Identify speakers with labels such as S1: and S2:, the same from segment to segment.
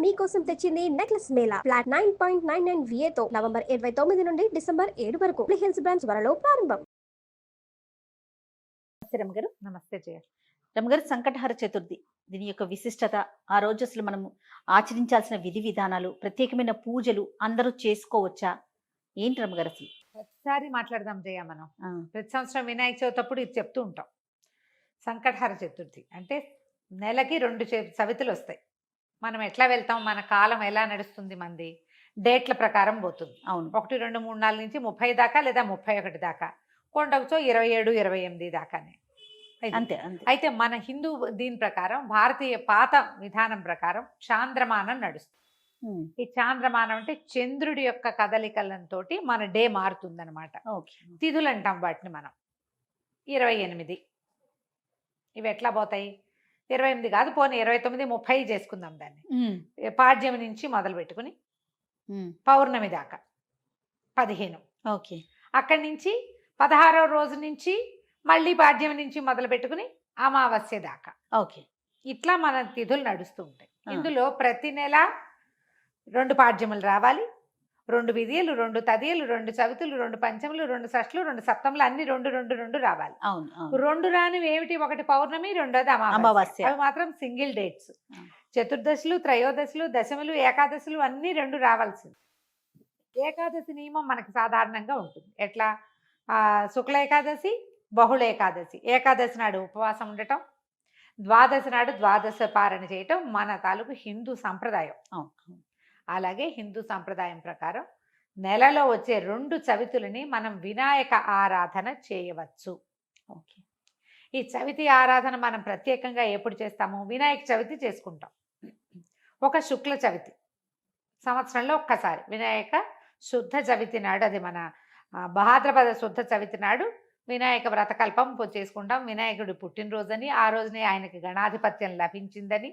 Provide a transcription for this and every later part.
S1: మీకోసం తెచ్చింది necklace Mela flat 9.99 VA తో నవంబర్ 29 నుండి డిసెంబర్ 7 వరకు హిల్స్ బ్రాంచ్ త్వరలో ప్రారంభం.
S2: రమగారు
S3: నమస్తే జయ.
S2: రమగారు, సంకటహర చతుర్థి దీని యొక్క విశిష్టత, ఆ రోజు అసలు మనము ఆచరించాల్సిన విధి విధానాలు, ప్రత్యేకమైన పూజలు అందరూ చేసుకోవచ్చా, ఏంటి రమగారు అసలు?
S3: ప్రతిసారి మాట్లాడదాం జయ. మనం ప్రతి సంవత్సరం వినాయక చవితి అప్పుడు ఇది చెప్తూ ఉంటాం. సంకటహర చతుర్థి అంటే నెలకి 2 చవితులు వస్తాయి. మనం ఎట్లా వెళ్తాం, మన కాలం ఎలా నడుస్తుంది, మంది డేట్ల ప్రకారం పోతుంది.
S2: అవును,
S3: 1, 2, 3, 4 నుంచి 30 దాకా లేదా 31 దాకా, కొండకుతో 27, 28 దాకానే.
S2: అంతే అంతే.
S3: అయితే మన హిందూ దీని ప్రకారం, భారతీయ పాత విధానం ప్రకారం చాంద్రమానం నడుస్తుంది. ఈ చాంద్రమానం అంటే చంద్రుడి యొక్క కదలికలతో మన డే మారుతుందన్నమాట. తిథులు అంటాం వాటిని మనం. 28 ఇవి ఎట్లా పోతాయి? 28 కాదు, పోనీ 29, 30 చేసుకుందాం దాన్ని. పాడ్యమి నుంచి మొదలు పెట్టుకుని పౌర్ణమి దాకా 15.
S2: ఓకే.
S3: అక్కడి నుంచి 16వ రోజు నుంచి మళ్ళీ పాడ్యమి నుంచి మొదలు పెట్టుకుని అమావాస్య దాకా.
S2: ఓకే.
S3: ఇట్లా మన తిథులు నడుస్తూ ఉంటాయి. ఇందులో ప్రతి నెల 2 పాడ్యములు రావాలి, 2 విధియలు, 2 తదియలు, 2 చవితులు, 2 పంచములు, 2 షష్ఠులు, 2 సప్తములు, అన్ని 2 రావాలి. 2 రానివి ఏమిటి? ఒకటి పౌర్ణమి, రెండోది అమావాస్య. అవి మాత్రం సింగిల్ డేట్స్. చతుర్దశులు, త్రయోదశులు, దశములు, ఏకాదశులు అన్ని 2 రావాల్సింది. ఏకాదశి నియమం మనకి సాధారణంగా ఉంటుంది. ఎట్లా? శుక్ల ఏకాదశి, బహుళ ఏకాదశి. ఏకాదశి నాడు ఉపవాసం ఉండటం, ద్వాదశి నాడు ద్వాదశ పారణ చేయటం మన తాలూకు హిందూ సంప్రదాయం. అలాగే హిందూ సంప్రదాయం ప్రకారం నెలలో వచ్చే 2 చవితులని మనం వినాయక ఆరాధన చేయవచ్చు. ఓకే. ఈ చవితి ఆరాధన మనం ప్రత్యేకంగా ఎప్పుడు చేస్తాము? వినాయక చవితి చేసుకుంటాం. ఒక శుక్ల చవితి సంవత్సరంలో ఒక్కసారి వినాయక శుద్ధ చవితి నాడు, అది మన భాద్రపద శుద్ధ చవితి నాడు వినాయక వ్రతకల్పం చేసుకుంటాం. వినాయకుడి పుట్టినరోజని, ఆ రోజునే ఆయనకి గణాధిపత్యం లభించిందని,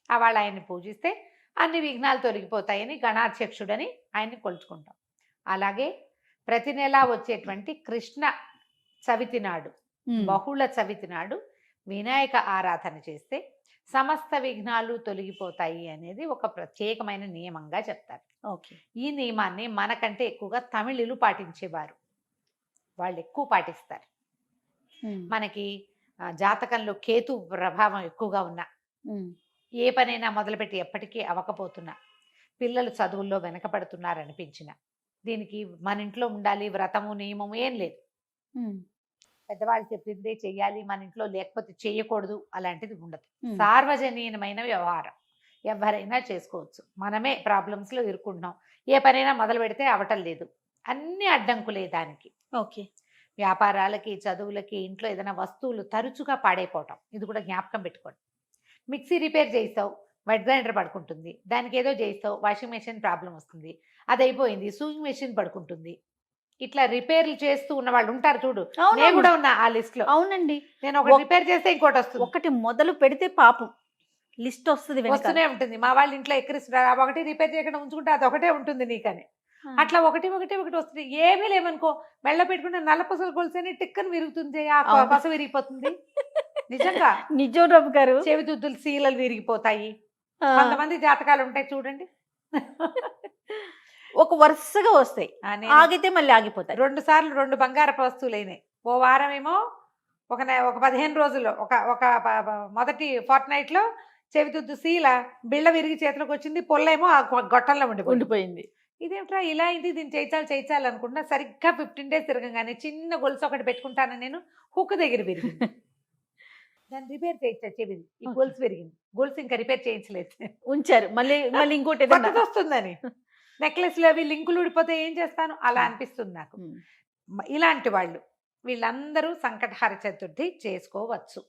S3: వాళ్ళు ఆయన్ని పూజిస్తే అన్ని విఘ్నాలు తొలగిపోతాయని గణాధ్యక్షుడని ఆయన్ని కొలుచుకుంటాం. అలాగే ప్రతి నెల వచ్చేటువంటి కృష్ణ చవితి నాడు, బహుళ చవితి నాడు వినాయక ఆరాధన చేస్తే సమస్త విఘ్నాలు తొలగిపోతాయి అనేది ఒక ప్రత్యేకమైన నియమంగా చెప్తారు.
S2: ఓకే.
S3: ఈ నియమాన్ని మనకంటే ఎక్కువగా తమిళులు పాటించేవారు. వాళ్ళు ఎక్కువ పాటిస్తారు. మనకి జాతకంలో కేతు ప్రభావం ఎక్కువగా ఉన్నా, ఏ పనైనా మొదలుపెట్టి ఎప్పటికీ అవ్వకపోతున్నా, పిల్లలు చదువుల్లో వెనకపడుతున్నారనిపించిన, దీనికి మన ఇంట్లో ఉండాలి వ్రతము నియమము ఏం లేదు. పెద్దవాళ్ళు చెప్పిందే చెయ్యాలి, మన ఇంట్లో లేకపోతే చేయకూడదు అలాంటిది ఉండదు. సార్వజనీయమైన వ్యవహారం, ఎవరైనా చేసుకోవచ్చు. మనమే ప్రాబ్లమ్స్లో ఇరుక్కుంటున్నాం. ఏ పనైనా మొదలు పెడితే అవటం లేదు, అన్ని అడ్డంకులే దానికి.
S2: ఓకే.
S3: వ్యాపారాలకి, చదువులకి, ఇంట్లో ఏదైనా వస్తువులు తరచుగా పాడైపోవటం, ఇది కూడా జ్ఞాపకం పెట్టుకోండి. మిక్సీ రిపేర్ చేయిస్తావు, వెట్ గ్రైండర్ పడుకుంటుంది. దానికి ఏదో చేయిస్తావు, వాషింగ్ మెషిన్ ప్రాబ్లం వస్తుంది, అది అయిపోయింది, సూయింగ్ మెషిన్ పడుకుంటుంది. ఇట్లా రిపేర్లు చేస్తూ ఉన్న వాళ్ళు ఉంటారు చూడు. నేను కూడా ఉన్నా ఆ లిస్ట్ లో.
S2: అవునండి.
S3: నేను ఒకటి రిపేర్ చేస్తే ఇంకోటి వస్తుంది.
S2: ఒకటి మొదలు పెడితే పాపం లిస్ట్ వస్తుంది,
S3: వస్తూనే ఉంటుంది. మా వాళ్ళ ఇంట్లో ఎక్కిరిస్తున్నారు, ఒకటి రిపేర్ చేయకుండా ఉంచుకుంటే అది ఒకటే ఉంటుంది నీకని. అట్లా ఒకటి వస్తుంది. ఏమీ లేవనుకో, మెళ్ళ పెట్టుకుంటే నల్ల పసలు కొలిసేనే టిక్కని విరుగుతుంది, ఆ పస విరిగిపోతుంది. నిజంగా
S2: నిజం రఘు గారు.
S3: చెవిదుద్దులు సీలలు విరిగిపోతాయి. కొంతమంది జాతకాలు ఉంటాయి చూడండి,
S2: ఒక వరుసగా వస్తాయి, ఆగితే మళ్ళీ ఆగిపోతాయి.
S3: 2 సార్లు 2 బంగారపు వస్తువులు అయినాయి. ఓ వారం ఏమో ఒక 15 రోజుల్లో ఒక మొదటి ఫోర్ట్నైట్ లో చెవిదుద్దు సీల బిళ్ళ విరిగి చేతిలోకి వచ్చింది, పొల్లేమో ఆ గొట్టంలో ఉండిపోయింది. ఇదేమిట్రా ఇలా అయింది, దీన్ని చేయించాలి అనుకుంటున్నా. సరిగ్గా 15 days తిరగగానే చిన్న గొలుసు ఒకటి పెట్టుకుంటాను నేను, హుక్ దగ్గర విరిగింది. దాన్ని రిపేర్ చేయించా, చెవిది ఈ గొలుసు విరిగింది. గొలుసు ఇంకా రిపేర్ చేయించలేదు, ఉంచారు.
S2: మళ్ళీ ఇంకోటి
S3: వస్తుందని. నెక్లెస్లు అవి లింకులు ఊడిపోతే ఏం చేస్తాను, అలా అనిపిస్తుంది నాకు. ఇలాంటి వాళ్ళు వీళ్ళందరూ సంకటహర చతుర్థి చేసుకోవచ్చు.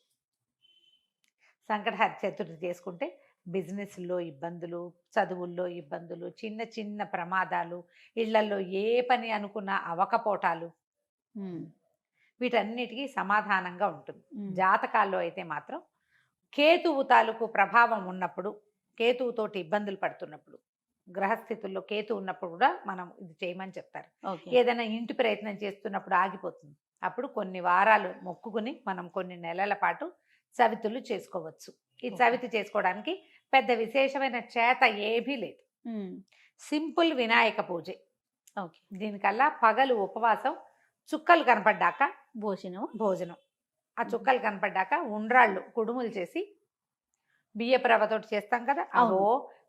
S3: సంకటహర చతుర్థి చేసుకుంటే బిజినెస్లో ఇబ్బందులు, చదువుల్లో ఇబ్బందులు, చిన్న చిన్న ప్రమాదాలు, ఇళ్లలో ఏ పని అనుకున్నా అవకపోటాలు, వీటన్నిటికీ సమాధానంగా ఉంటుంది. జాతకాల్లో అయితే మాత్రం కేతువు తాలూకు ప్రభావం ఉన్నప్పుడు, కేతువుతోటి ఇబ్బందులు పడుతున్నప్పుడు, గ్రహస్థితుల్లో కేతు ఉన్నప్పుడు కూడా మనం ఇది చేయమని చెప్తారు. ఏదైనా ఇంటి ప్రయత్నం చేస్తున్నప్పుడు ఆగిపోతుంది, అప్పుడు కొన్ని వారాలు మొక్కుకుని మనం కొన్ని నెలల పాటు చవితులు చేసుకోవచ్చు. ఈ చవితి చేసుకోవడానికి పెద్ద విశేషమైన చేత ఏమీ లేదు. సింపుల్ వినాయక పూజే.
S2: ఓకే.
S3: దీనికల్లా పగలు ఉపవాసం, చుక్కలు కనపడ్డాక భోజనం. ఆ చుక్కలు కనపడ్డాక ఉండ్రాళ్ళు కుడుములు చేసి బియ్యపు రవ్వతోటి చేస్తాం కదా,
S2: అవును.
S3: అవో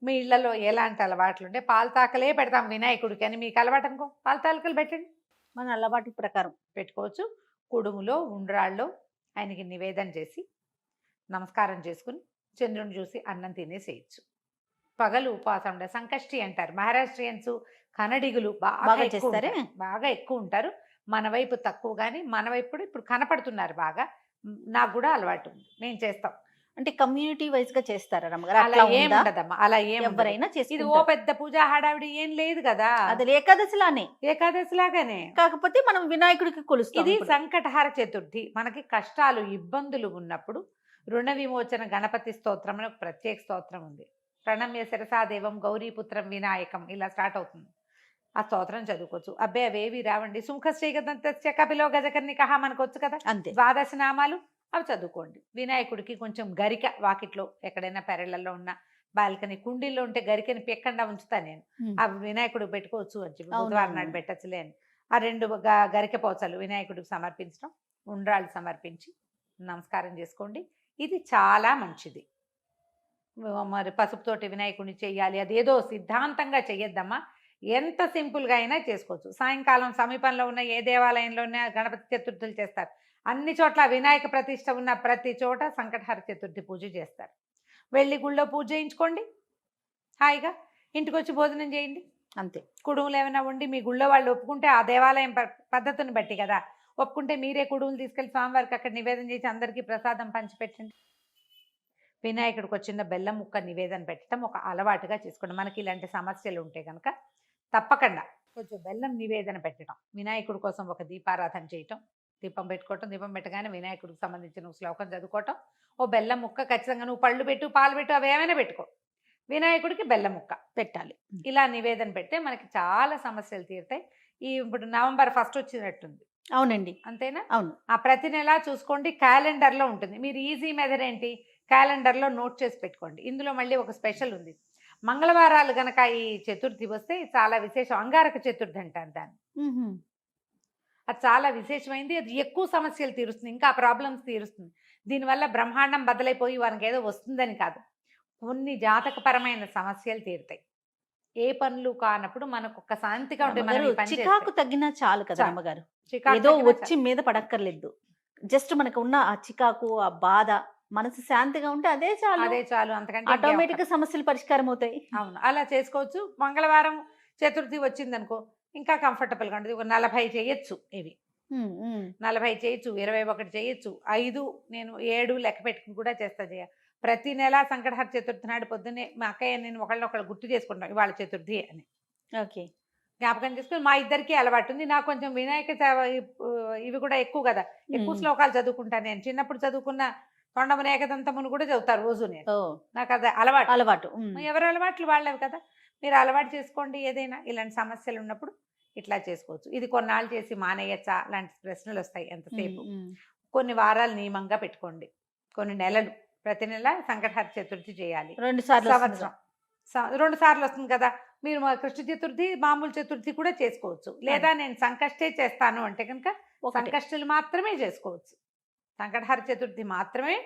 S3: మీ ఇళ్లలో ఎలాంటి అలవాట్లు ఉంటే పాలతాకలే పెడతాం వినాయకుడికి అని మీకు అలవాటు అనుకో, పాలతాకలు పెట్టండి,
S2: మన అలవాటు ప్రకారం
S3: పెట్టుకోవచ్చు. కుడుములో ఉండ్రాళ్ళు ఆయనకి నివేదన చేసి నమస్కారం చేసుకుని చంద్రుని చూసి అన్నం తినేసేయచ్చు. పగలు ఉపవాసం ఉండే సంకష్టి అంటారు. మహారాష్ట్రియన్స్, కన్నడిగులు
S2: బాగా చేస్తారే?
S3: బాగా ఎక్కువ ఉంటారు. మన వైపు తక్కువ, కానీ మన వైపు కూడా ఇప్పుడు కనపడుతున్నారు బాగా. నాకు కూడా అలవాటు ఉంది, నేను చేస్తాం.
S2: అంటే కమ్యూనిటీ వైజ్ గా చేస్తారా రమ్మగారు?
S3: అలా
S2: అట్లా
S3: ఏం
S2: ఉందా?
S3: ఉండదమ్మా, అలా ఏం ఉండదు.
S2: ఎవరైనా
S3: ఇది ఓ
S2: చేసుకుంటారు.
S3: పెద్ద పూజ హడావిడి ఏం లేదు కదా,
S2: అది ఏకాదశిలానే,
S3: ఏకాదశి లాగానే.
S2: కాకపోతే మనం వినాయకుడికి కొలుస్తాం.
S3: ఇది
S2: ఇప్పుడు.
S3: సంకటహార చతుర్థి. మనకి కష్టాలు ఇబ్బందులు ఉన్నప్పుడు రుణ విమోచన గణపతి స్తోత్రం అని ఒక ప్రత్యేక స్తోత్రం ఉంది. ప్రణమ్య శిరసాదేవం గౌరీపుత్రం వినాయకం, ఇలా స్టార్ట్ అవుతుంది. ఆ స్తోత్రం చదువుకోవచ్చు. అబ్బే అవేవి రావండి. సుముఖశ్రీగదంతస్య కపిలో గజకర్ణికః మనకు వచ్చు కదా,
S2: అంతే.
S3: ద్వాదశ నామాలు, అవి చదువుకోండి. వినాయకుడికి కొంచెం గరిక వాకిట్లో ఎక్కడైనా పెరళ్ళల్లో ఉన్న బాల్కనీ కుండీల్లో ఉంటే గరికని పెక్కండా ఉంచుతా నేను. అవి వినాయకుడికి పెట్టుకోవచ్చు అని చెప్పి, బుధవారం నాడు పెట్టచ్చులే అని. ఆ 2 గరిక పోచలు వినాయకుడికి సమర్పించడం, ఉండ్రాళ్ళు సమర్పించి నమస్కారం చేసుకోండి. ఇది చాలా మంచిది. మరి పసుపుతోటి వినాయకుడిని చెయ్యాలి అదేదో సిద్ధాంతంగా చెయ్యొద్దమ్మా. ఎంత సింపుల్గా అయినా చేసుకోవచ్చు. సాయంకాలం సమీపంలో ఉన్న ఏ దేవాలయంలోనే గణపతి చతుర్థులు చేస్తారు. అన్ని చోట్ల వినాయక ప్రతిష్ట ఉన్న ప్రతి చోట సంకటహర చతుర్థి పూజ చేస్తారు. వెళ్ళి గుళ్ళో పూజ చేయించుకోండి, హాయిగా ఇంటికి వచ్చి భోజనం చేయండి,
S2: అంతే.
S3: కుడుములు ఏమైనా ఉండి మీ గుళ్ళో వాళ్ళు ఒప్పుకుంటే, ఆ దేవాలయం పద్ధతిని బట్టి కదా, ఒప్పుకుంటే మీరే కుడుములు తీసుకెళ్ళి స్వామివారికి అక్కడ నివేదన చేసి అందరికీ ప్రసాదం పంచిపెట్టండి. వినాయకుడికి వచ్చిన బెల్లం ముక్క నివేదన పెట్టడం ఒక అలవాటుగా చేసుకోండి. మనకి ఇలాంటి సమస్యలు ఉంటే కనుక తప్పకుండా కొంచెం బెల్లం నివేదన పెట్టడం, వినాయకుడి కోసం ఒక దీపారాధన చేయటం, దీపం పెట్టుకోవటం, దీపం పెట్టగానే వినాయకుడికి సంబంధించిన శ్లోకం చదువుకోవటం, ఓ బెల్లం ముక్క ఖచ్చితంగా, నువ్వు పళ్ళు పెట్టు పాలు పెట్టు అవి ఏమైనా పెట్టుకో, వినాయకుడికి బెల్లం ముక్క
S2: పెట్టాలి.
S3: ఇలా నివేదన పెడితే మనకి చాలా సమస్యలు తీరుతాయి. ఇప్పుడు నవంబర్ 1 వచ్చినట్టుంది,
S2: అవునండి,
S3: అంతేనా?
S2: అవును.
S3: ఆ ప్రతి నెల చూసుకోండి, క్యాలెండర్లో ఉంటుంది. మీరు ఈజీ మెథడ్ ఏంటి, క్యాలెండర్లో నోట్ చేసి పెట్టుకోండి. ఇందులో మళ్ళీ ఒక స్పెషల్ ఉంది. మంగళవారాలు గనక ఈ చతుర్థి వస్తే చాలా విశేషం. అంగారక చతుర్థి అంటారు దాన్ని. అది చాలా విశేషమైంది. అది ఎక్కువ సమస్యలు తీరుస్తుంది, ఇంకా ప్రాబ్లమ్స్ తీరుస్తుంది. దీనివల్ల బ్రహ్మాండం బద్దలైపోయి వారికి ఏదో వస్తుందని కాదు, కొన్ని జాతకపరమైన సమస్యలు తీరుతాయి. ఏ పనులు కానప్పుడు మనకు ఒక శాంతిగా ఉంటుంది. మనం ఈ పని
S2: చికాకు
S3: చేస్తే
S2: తగ్గినా చాలు కదా
S3: చాలు.
S2: అమ్మగారు,
S3: చికాకు
S2: ఏదో
S3: తగ్గినా
S2: వచ్చి మీద పడక్కర్లేదు. జస్ట్ మనకు ఉన్న ఆ చికాకు, ఆ బాధ, మనసు శాంతిగా ఉంటే అదే చాలు.
S3: అదే చాలు, అంతకంటే
S2: ఆటోమేటిక్ గా సమస్యలు పరిష్కారం అవుతాయి.
S3: అవును, అలా చేసుకోవచ్చు. మంగళవారం చతుర్థి వచ్చిందనుకో ఇంకా కంఫర్టబుల్గా ఉంటుంది. ఒక 40 చేయొచ్చు, ఇవి 40 చేయొచ్చు, 21 చేయొచ్చు, 5 నేను 7 లెక్క పెట్టుకుని కూడా చేస్తా. ప్రతి నెల సంకటహర చతుర్థి నాడు పొద్దున్నే మా అక్కయ్య నేను ఒకళ్ళొకళ్ళు గుర్తు చేసుకుంటాం ఇవాళ చతుర్థి అని.
S2: ఓకే,
S3: జ్ఞాపకం చేసుకుని మా ఇద్దరికి అలవాటు ఉంది. నాకు కొంచెం వినాయక ఇవి కూడా ఎక్కువ కదా, ఎక్కువ శ్లోకాలు చదువుకుంటాను. నేను చిన్నప్పుడు చదువుకున్న తొండమున ఏకదంతమును కూడా చదువుతారు రోజు నేను. నాకు అది అలవాటు. ఎవరి అలవాట్లు వాళ్ళవి కదా, మీరు అలవాటు చేసుకోండి. ఏదైనా ఇలాంటి సమస్యలు ఉన్నప్పుడు ఇట్లా చేసుకోవచ్చు. ఇది కొన్నాళ్ళు చేసి మానేయచ్చా లాంటి ప్రశ్నలు వస్తాయి ఎంతసేపు. కొన్ని వారాలు నియమంగా పెట్టుకోండి, కొన్ని నెలలు, ప్రతి నెల సంకటహర చతుర్థి చేయాలి.
S2: 2 సార్లు
S3: సంవత్సరం 2 సార్లు వస్తుంది కదా, మీరు కృష్ణ చతుర్థి మామూలు చతుర్థి కూడా చేసుకోవచ్చు. లేదా నేను సంకష్టే చేస్తాను అంటే కనుక సంకష్టులు మాత్రమే చేసుకోవచ్చు, సంకటహర చతుర్థి మాత్రమే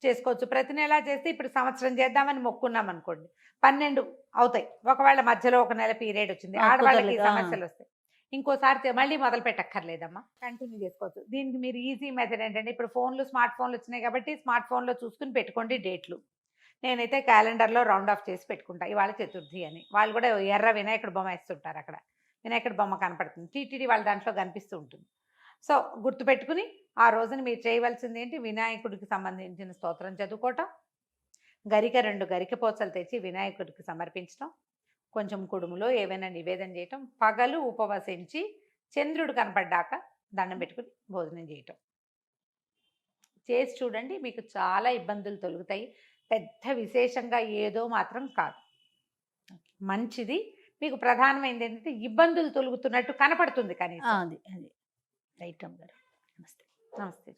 S3: చేసుకోవచ్చు. ప్రతి నెల చేస్తే ఇప్పుడు సంవత్సరం చేద్దామని మొక్కున్నాం అనుకోండి, 12 అవుతాయి. ఒకవేళ మధ్యలో ఒక నెల పీరియడ్ వచ్చింది, ఆడవాళ్ళకి సమస్యలు వస్తాయి, ఇంకోసారి మళ్ళీ మొదలు పెట్టక్కర్లేదమ్మా, కంటిన్యూ చేసుకోవచ్చు. దీనికి మీరు ఈజీ మెథడ్ ఏంటంటే, ఇప్పుడు స్మార్ట్ ఫోన్లు వచ్చినాయి కాబట్టి స్మార్ట్ ఫోన్లో చూసుకుని పెట్టుకోండి డేట్లు. నేనైతే క్యాలెండర్లో రౌండ్ ఆఫ్ చేసి పెట్టుకుంటా ఇవాళ చతుర్థి అని. వాళ్ళు కూడా ఎర్ర వినాయకుడు బొమ్మ వేస్తుంటారు, అక్కడ వినాయకుడు బొమ్మ కనపడుతుంది, టీటీడీ వాళ్ళ దాంట్లో కనిపిస్తూ ఉంటుంది. సో గుర్తుపెట్టుకుని ఆ రోజున మీరు చేయవలసింది ఏంటి, వినాయకుడికి సంబంధించిన స్తోత్రం చదువుకోవటం, గరిక 2 గరిక పోచలు తెచ్చి వినాయకుడికి సమర్పించడం, కొంచెం కుడుములో ఏవైనా నివేదన చేయటం, పగలు ఉపవసించి చంద్రుడు కనపడ్డాక దండం పెట్టుకుని భోజనం చేయటం చేసి చూడండి. మీకు చాలా ఇబ్బందులు తొలుగుతాయి. పెద్ద విశేషంగా ఏదో మాత్రం కాదు, మంచిది. మీకు ప్రధానమైనది ఏంటంటే ఇబ్బందులు తొలుగుతున్నట్టు కనపడుతుంది కనీసం.
S2: అది రైట్ అమ్మగారు. నమస్తే.
S3: నమస్తే.